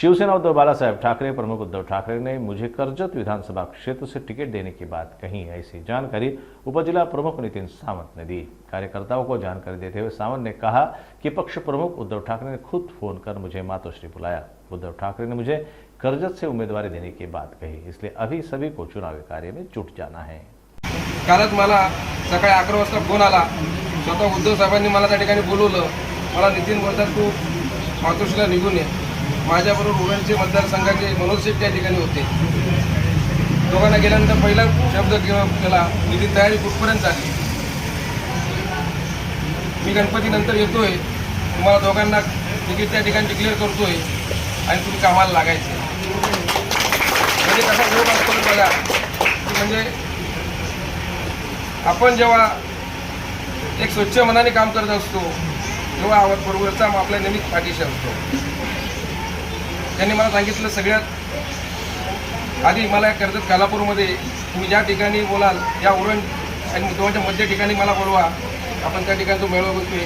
शिवसेना उद्धव बालासाहेब ठाकरे प्रमुख उद्धव ठाकरे ने मुझे करजत विधानसभा क्षेत्र से टिकट देने की बात कही। ऐसी जानकारी उपजिला प्रमुख नितिन सावंत ने दी। कार्यकर्ताओं को जानकारी देते हुए सावंत ने कहा कि पक्ष प्रमुख उद्धव ठाकरे ने खुद फोन कर मुझे मातोश्री बुलाया। उद्धव ठाकरे ने मुझे करजत से उम्मीदवारी देने की बात कही, इसलिए अभी सभी को चुनावी कार्य में जुट जाना है। कालच मला सकाळी 11 वाजता फोन आला। स्वतः उद्धव साहेबांनी मला त्या ठिकाणी बोलवलं। मला नितीन बोलतात तू मातोश्रीला निघून ये। माझ्याबरोबर उरणचे मतदारसंघाचे मनोज शेट्टी त्या ठिकाणी होते। दोघांना गेल्यानंतर पहिला शब्द केला नितीन तयारी कुठपर्यंत झाली। मी गणपतीनंतर येतोय, तुम्हाला दोघांना तिकीट त्या ठिकाणी डिक्लेअर करतोय आणि तुम्ही कामाला लागायचे। म्हणजे कसा योग असतो बघा, म्हणजे आपण जेव्हा एक स्वच्छ मनाने काम करत असतो तेव्हा बरोबरचा आपल्या नेहमीच पाठीशी असतो। त्यांनी मला सांगितलं सगळ्यात आधी मला कर्जत कालापूरमध्ये तुम्ही ज्या ठिकाणी बोलाल या उरण आणि मुतवाच्या मध्य ठिकाणी मला बोलवा, आपण त्या ठिकाणी तो मेळावा बघतोय।